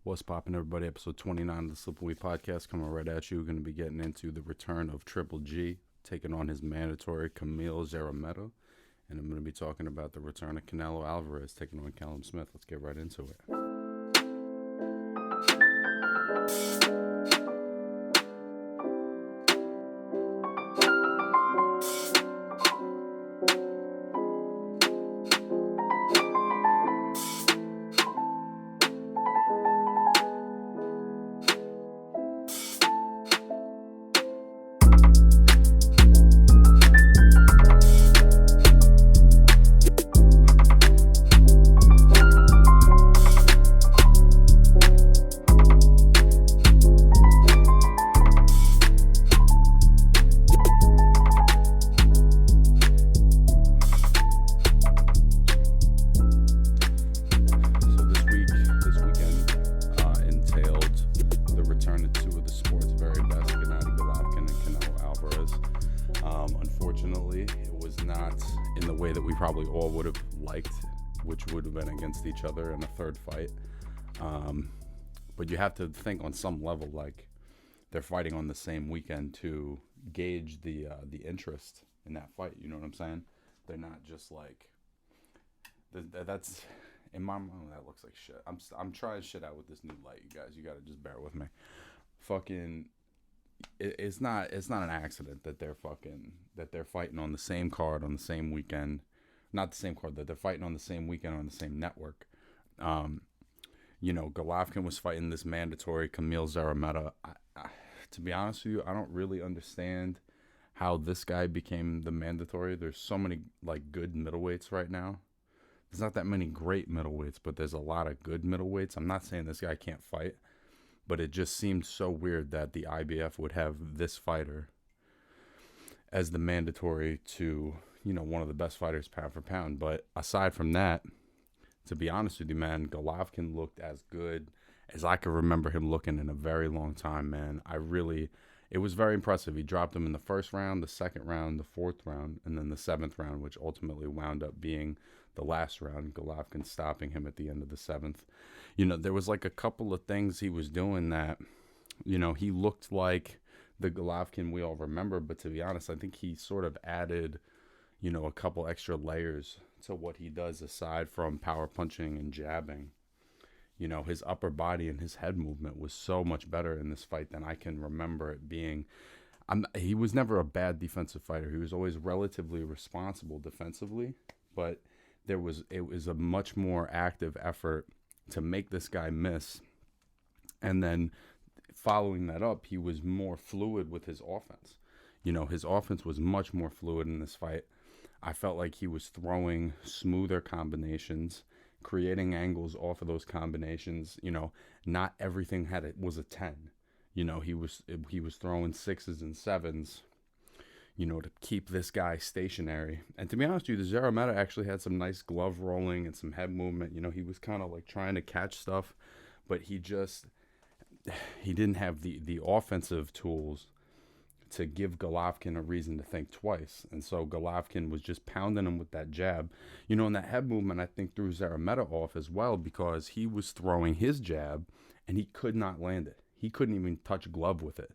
What's poppin', everybody? Episode 29 of the Slip Away Podcast coming right at you. We're going to be getting into the return of Triple G, taking on his mandatory Kamil Szeremeta. And I'm going to be talking about the return of Canelo Alvarez, taking on Callum Smith. Let's get right into it. Unfortunately, it was not in the way that we probably all would have liked, which would have been against each other in a third fight. But you have to think on some level, like, they're fighting on the same weekend to gauge the interest in that fight. You know what I'm saying? They're not just like that's in my mind. That looks like shit. I'm trying shit out with this new light, you guys. You gotta just bear with me. It's not an accident that they're fighting on the same card on the same weekend. Not the same card, that they're fighting on the same weekend on the same network. Golovkin was fighting this mandatory Kamil Szeremeta. To be honest with you, I don't really understand how this guy became the mandatory. There's so many good middleweights right now. There's not that many great middleweights, but there's a lot of good middleweights. I'm not saying this guy can't fight, but it just seemed so weird that the IBF would have this fighter as the mandatory to, one of the best fighters pound for pound. But aside from that, to be honest with you, man, Golovkin looked as good as I could remember him looking in a very long time, man. It was very impressive. He dropped him in the first round, the second round, the fourth round, and then the seventh round, which ultimately wound up being the last round, Golovkin stopping him at the end of the seventh. There was a couple of things he was doing that, he looked like the Golovkin we all remember, but to be honest, I think he sort of added, a couple extra layers to what he does aside from power punching and jabbing. His upper body and his head movement was so much better in this fight than I can remember it being. He was never a bad defensive fighter. He was always relatively responsible defensively, but it was a much more active effort to make this guy miss. And then following that up, he was more fluid with his offense. His offense was much more fluid in this fight. I felt like he was throwing smoother combinations, creating angles off of those combinations. Not everything was a 10. He was throwing sixes and sevens, to keep this guy stationary. And to be honest with you, the Szeremeta actually had some nice glove rolling and some head movement. He was kind of trying to catch stuff, but he didn't have the offensive tools to give Golovkin a reason to think twice. And so Golovkin was just pounding him with that jab. And that head movement, I think, threw Szeremeta off as well, because he was throwing his jab and he could not land it. He couldn't even touch glove with it.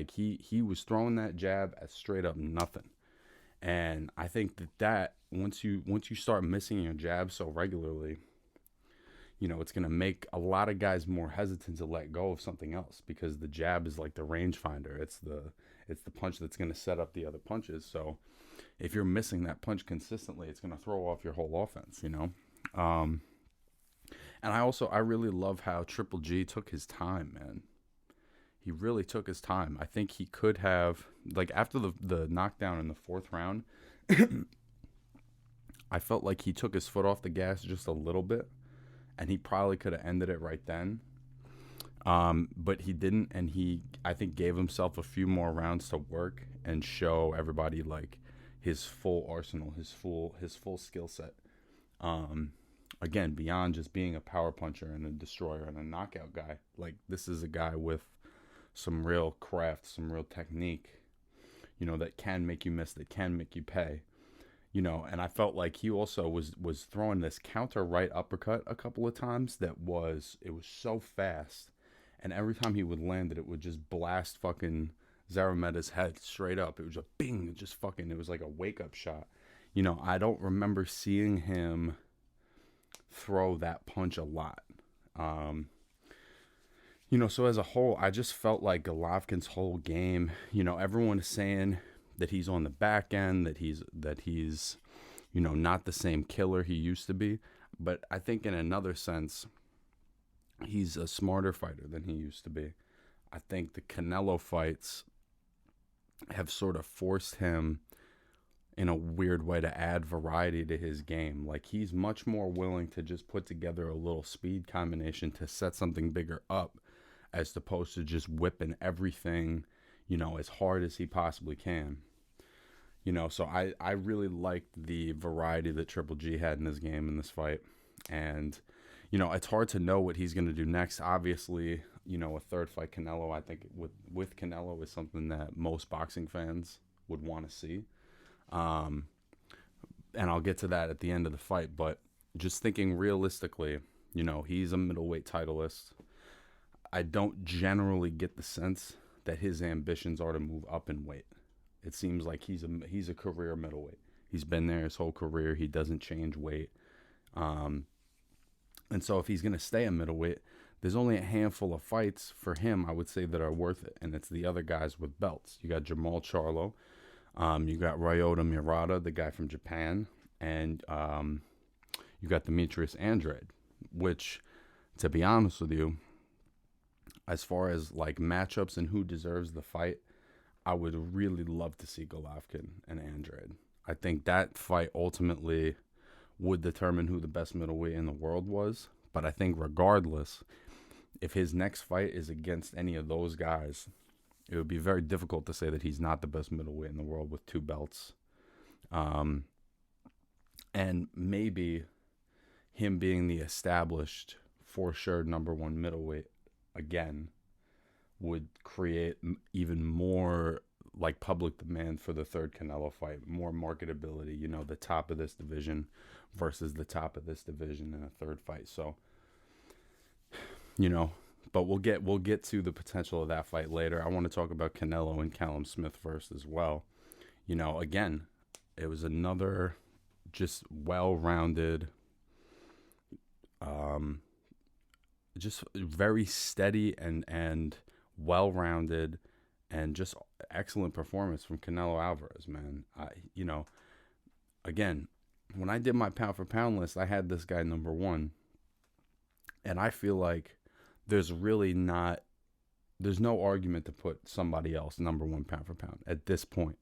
He was throwing that jab as straight up nothing. And I think that once you start missing your jab so regularly, it's going to make a lot of guys more hesitant to let go of something else, because the jab is like the rangefinder. It's the punch that's going to set up the other punches. So if you're missing that punch consistently, it's going to throw off your whole offense, And I really love how Triple G took his time, man. He really took his time. I think he could have, after the knockdown in the fourth round, I felt like he took his foot off the gas just a little bit, and he probably could have ended it right then. But he didn't, and he, I think, gave himself a few more rounds to work and show everybody his full arsenal, his full skill set. Again, beyond just being a power puncher and a destroyer and a knockout guy, this is a guy with some real craft, some real technique, that can make you miss, that can make you pay. And I felt like he also was throwing this counter right uppercut a couple of times it was so fast, and every time he would land it, it would just blast fucking Szeremeta's head straight up. It was a bing, just fucking. It was like a wake up shot. I don't remember seeing him throw that punch a lot. So as a whole, I just felt like Golovkin's whole game. Everyone is saying that he's on the back end, that he's not the same killer he used to be. But I think in another sense, he's a smarter fighter than he used to be. I think the Canelo fights have sort of forced him in a weird way to add variety to his game. Like, he's much more willing to just put together a little speed combination to set something bigger up, as opposed to just whipping everything, as hard as he possibly can. So I really liked the variety that Triple G had in his game in this fight. And, it's hard to know what he's going to do next. Obviously, a third fight Canelo, I think with Canelo is something that most boxing fans would want to see. And I'll get to that at the end of the fight. But just thinking realistically, he's a middleweight titleist. I don't generally get the sense that his ambitions are to move up in weight. It seems like he's a career middleweight. He's been there his whole career. He doesn't change weight. And so if he's going to stay a middleweight, there's only a handful of fights for him, I would say, that are worth it. And it's the other guys with belts. You got Jamal Charlo. You got Ryota Murata, the guy from Japan. And you got Demetrius Andrade, which, to be honest with you, as far as like matchups and who deserves the fight, I would really love to see Golovkin and Andrade. I think that fight ultimately would determine who the best middleweight in the world was. But I think regardless, if his next fight is against any of those guys, it would be very difficult to say that he's not the best middleweight in the world with 2 belts. And maybe him being the established, for sure, number 1 middleweight again would create even more like public demand for the third Canelo fight, more marketability, the top of this division versus the top of this division in a third fight. So, but we'll get to the potential of that fight later. I want to talk about Canelo and Callum Smith first as well. Again, it was another just well-rounded, just very steady and well-rounded and just excellent performance from Canelo Alvarez, man. Again, when I did my pound for pound list, I had this guy number 1. And I feel like there's no argument to put somebody else number 1 pound for pound at this point.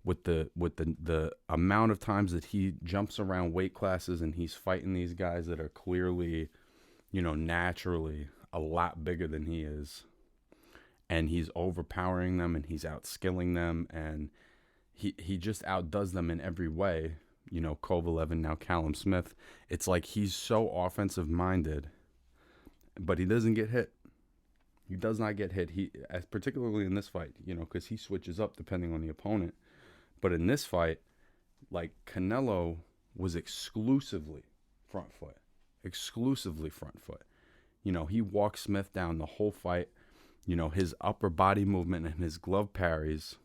With the amount of times that he jumps around weight classes and he's fighting these guys that are clearly, naturally a lot bigger than he is. And he's overpowering them and he's outskilling them, and he just outdoes them in every way. Kovalev and now Callum Smith. It's like he's so offensive minded, but he doesn't get hit. He does not get hit. Particularly in this fight, because he switches up depending on the opponent. But in this fight, like, Canelo was exclusively front foot. He walked Smith down the whole fight. His upper body movement and his glove parries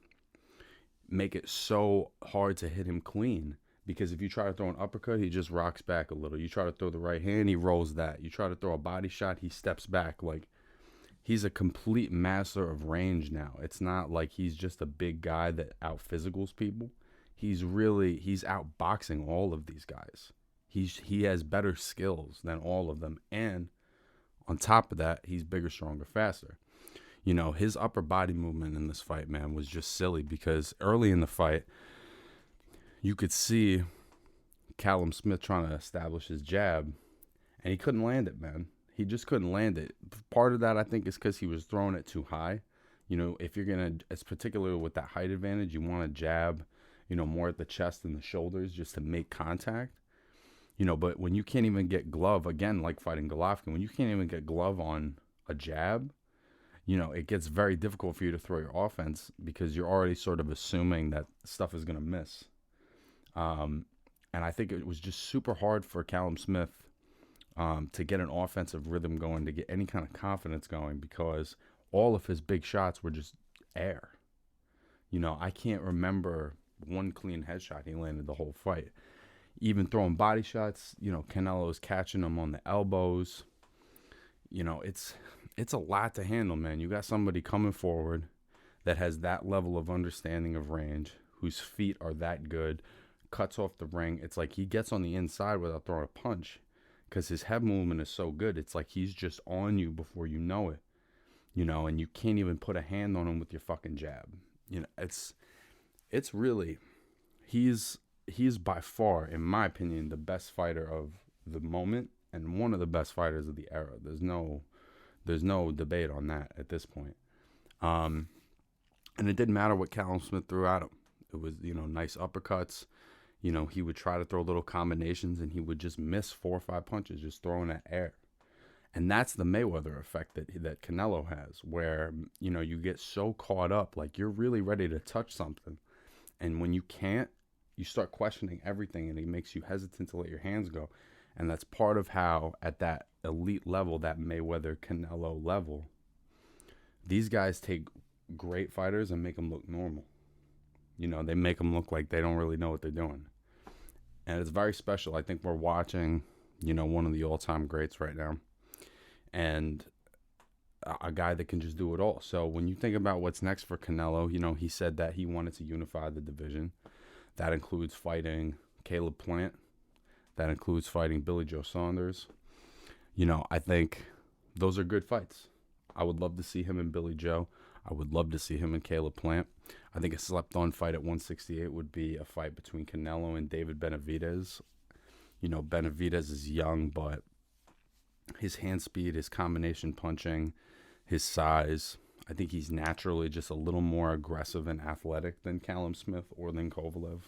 make it so hard to hit him clean. Because if you try to throw an uppercut, he just rocks back a little. You try to throw the right hand, he rolls that. You try to throw a body shot, he steps back. Like, he's a complete master of range now. It's not like he's just a big guy that out-physicals people. He's outboxing all of these guys. He has better skills than all of them. And on top of that, he's bigger, stronger, faster. His upper body movement in this fight, man, was just silly, because early in the fight, you could see Callum Smith trying to establish his jab, and he couldn't land it, man. He just couldn't land it. Part of that, I think, is because he was throwing it too high. If you're going to, it's particularly with that height advantage, you want to jab, more at the chest and the shoulders just to make contact. But when you can't even get glove, again, like fighting Golovkin, when you can't even get glove on a jab, it gets very difficult for you to throw your offense, because you're already sort of assuming that stuff is going to miss. And I think it was just super hard for Callum Smith to get an offensive rhythm going, to get any kind of confidence going, because all of his big shots were just air. I can't remember one clean headshot he landed the whole fight. Even throwing body shots, Canelo's catching him on the elbows. It's a lot to handle, man. You got somebody coming forward that has that level of understanding of range, whose feet are that good, cuts off the ring. It's like he gets on the inside without throwing a punch because his head movement is so good. It's like he's just on you before you know it, and you can't even put a hand on him with your fucking jab. It's really, he's by far, in my opinion, the best fighter of the moment and one of the best fighters of the era. There's no debate on that at this point. And it didn't matter what Callum Smith threw at him. It was, nice uppercuts. He would try to throw little combinations and he would just miss 4 or 5 punches just throwing at air. And that's the Mayweather effect that Canelo has, where, you get so caught up, like you're really ready to touch something. And when you can't, you start questioning everything, and it makes you hesitant to let your hands go. And that's part of how, at that elite level, that Mayweather-Canelo level, these guys take great fighters and make them look normal. They make them look like they don't really know what they're doing. And it's very special. I think we're watching, one of the all-time greats right now. And a guy that can just do it all. So when you think about what's next for Canelo, he said that he wanted to unify the division. That includes fighting Caleb Plant. That includes fighting Billy Joe Saunders. I think those are good fights. I would love to see him and Billy Joe. I would love to see him and Caleb Plant. I think a slept-on fight at 168 would be a fight between Canelo and David Benavidez. Benavidez is young, but his hand speed, his combination punching, his size, I think he's naturally just a little more aggressive and athletic than Callum Smith or than Kovalev.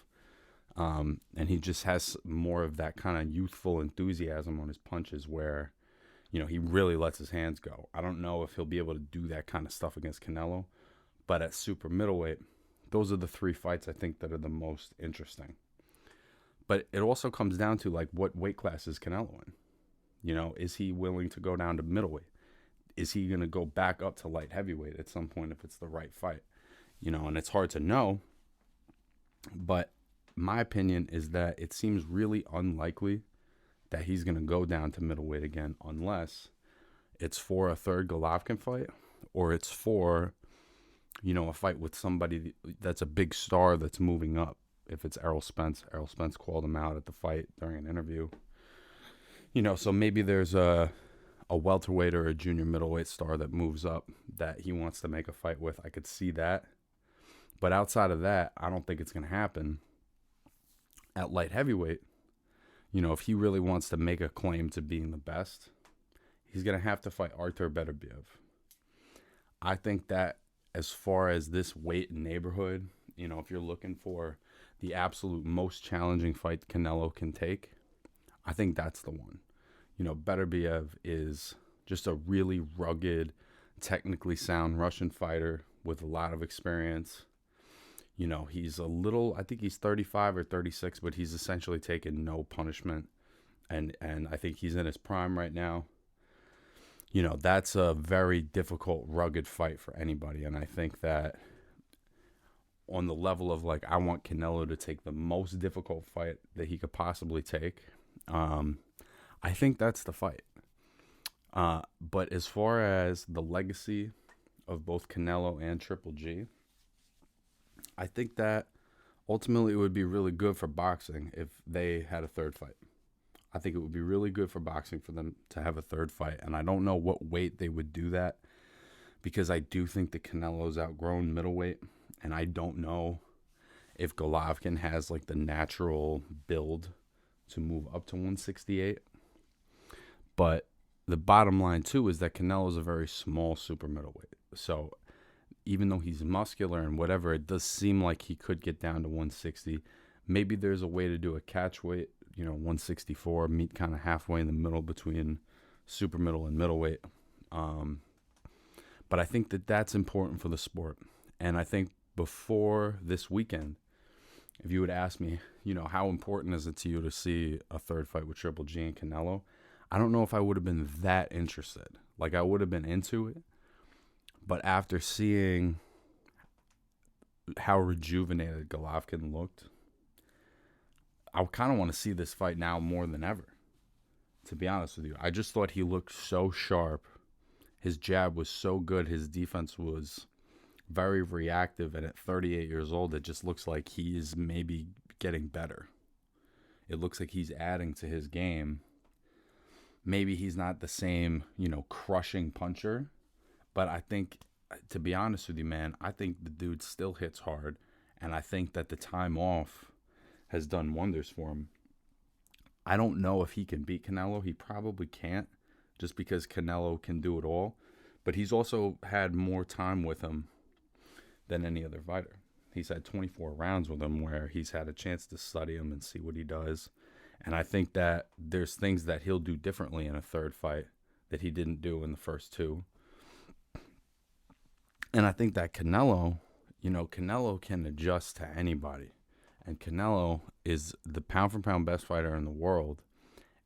And he just has more of that kind of youthful enthusiasm on his punches where, he really lets his hands go. I don't know if he'll be able to do that kind of stuff against Canelo, but at super middleweight, those are the 3 fights I think that are the most interesting. But it also comes down to, like, what weight class is Canelo in? Is he willing to go down to middleweight? Is he going to go back up to light heavyweight at some point if it's the right fight? And it's hard to know. But my opinion is that it seems really unlikely that he's going to go down to middleweight again unless it's for a third Golovkin fight or it's for, a fight with somebody that's a big star that's moving up. If it's Errol Spence called him out at the fight during an interview. So maybe there's a welterweight or a junior middleweight star that moves up that he wants to make a fight with. I could see that. But outside of that, I don't think it's going to happen. At light heavyweight, if he really wants to make a claim to being the best, he's going to have to fight Artur Beterbiev. I think that as far as this weight neighborhood, if you're looking for the absolute most challenging fight Canelo can take, I think that's the one. Beterbiev is just a really rugged, technically sound Russian fighter with a lot of experience. He's I think he's 35 or 36, but he's essentially taken no punishment. And I think he's in his prime right now. That's a very difficult, rugged fight for anybody. And I think that on the level of, like, I want Canelo to take the most difficult fight that he could possibly take, I think that's the fight. But as far as the legacy of both Canelo and Triple G, I think that ultimately it would be really good for boxing if they had a third fight. I think it would be really good for boxing for them to have a third fight. And I don't know what weight they would do that, because I do think that Canelo's outgrown middleweight. And I don't know if Golovkin has, like, the natural build to move up to 168. But the bottom line, too, is that Canelo is a very small super middleweight. So even though he's muscular and whatever, it does seem like he could get down to 160. Maybe there's a way to do a catch weight, 164, meet kind of halfway in the middle between super middle and middleweight. But I think that that's important for the sport. And I think before this weekend, if you would ask me, how important is it to you to see a third fight with Triple G and Canelo? I don't know if I would have been that interested. Like, I would have been into it, but after seeing how rejuvenated Golovkin looked, I kind of want to see this fight now more than ever, to be honest with you. I just thought he looked so sharp. His jab was so good. His defense was very reactive. And at 38 years old, it just looks like he's maybe getting better. It looks like he's adding to his game. Maybe he's not the same, crushing puncher. But I think, to be honest with you, man, I think the dude still hits hard. And I think that the time off has done wonders for him. I don't know if he can beat Canelo. He probably can't, just because Canelo can do it all. But he's also had more time with him than any other fighter. He's had 24 rounds with him where he's had a chance to study him and see what he does. And I think that there's things that he'll do differently in a third fight that he didn't do in the first two. And I think that Canelo can adjust to anybody. And Canelo is the pound-for-pound best fighter in the world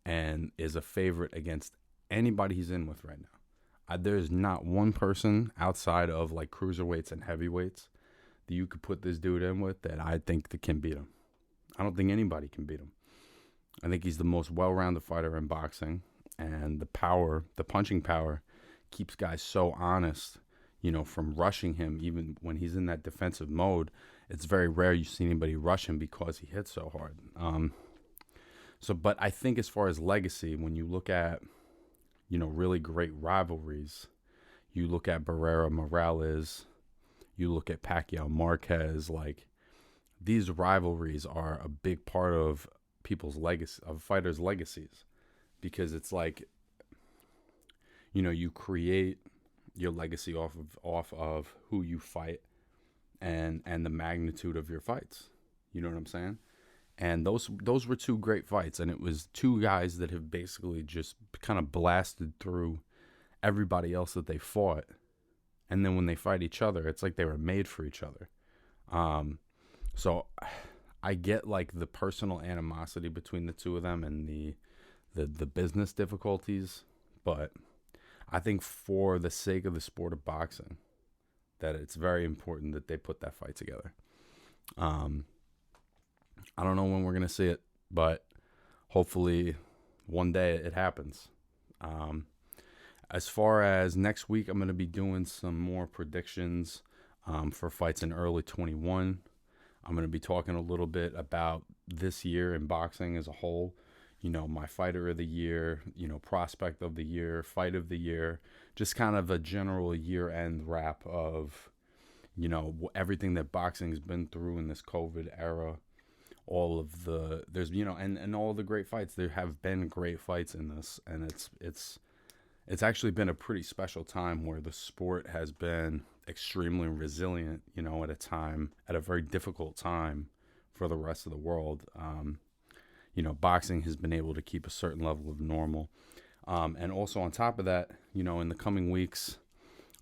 and is a favorite against anybody he's in with right now. There's not one person outside of, like, cruiserweights and heavyweights that you could put this dude in with that I think that can beat him. I don't think anybody can beat him. I think he's the most well-rounded fighter in boxing. And the punching power, keeps guys so honest, from rushing him. Even when he's in that defensive mode, it's very rare you see anybody rush him because he hits so hard. But I think as far as legacy, when you look at, really great rivalries, you look at Barrera Morales, you look at Pacquiao Marquez, like, these rivalries are a big part of people's legacy, of fighters' legacies, because it's like, you create your legacy off of who you fight and the magnitude of your fights. You know what I'm saying? And those were two great fights, and it was two guys that have basically just kind of blasted through everybody else that they fought. And then when they fight each other, it's like they were made for each other. So I get, like, the personal animosity between the two of them and the business difficulties, but I think for the sake of the sport of boxing, that it's very important that they put that fight together. I don't know when we're going to see it, but hopefully one day it happens. As far as next week, I'm going to be doing some more predictions for fights in early 21. I'm going to be talking a little bit about this year in boxing as a whole. My fighter of the year, prospect of the year, fight of the year, just kind of a general year-end wrap of, everything that boxing's been through in this COVID era. All of the, there's, and all the great fights. There have been great fights in this, and it's actually been a pretty special time where the sport has been extremely resilient, at a very difficult time for the rest of the world. Boxing has been able to keep a certain level of normal. And also on top of that, in the coming weeks,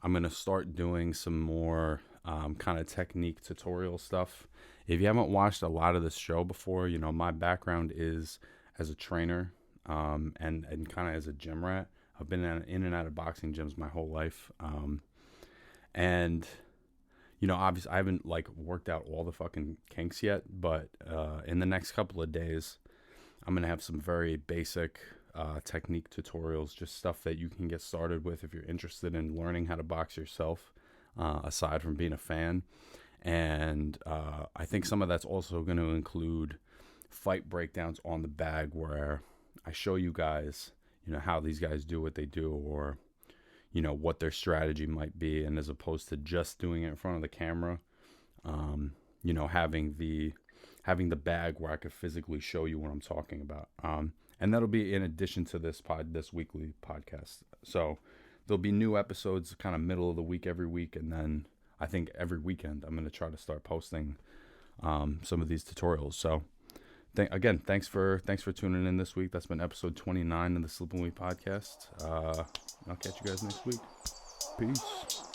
I'm going to start doing some more kind of technique tutorial stuff. If you haven't watched a lot of this show before, my background is as a trainer and kind of as a gym rat. I've been in and out of boxing gyms my whole life. And obviously I haven't, like, worked out all the fucking kinks yet, but in the next couple of days, I'm going to have some very basic technique tutorials, just stuff that you can get started with if you're interested in learning how to box yourself, aside from being a fan. And I think some of that's also going to include fight breakdowns on the bag, where I show you guys, how these guys do what they do, or, what their strategy might be. And as opposed to just doing it in front of the camera, having the bag where I could physically show you what I'm talking about. And that'll be in addition to this weekly podcast. So there'll be new episodes kind of middle of the week every week. And then I think every weekend I'm going to try to start posting some of these tutorials. So again, thanks for tuning in this week. That's been episode 29 of the Slip and Week podcast. I'll catch you guys next week. Peace.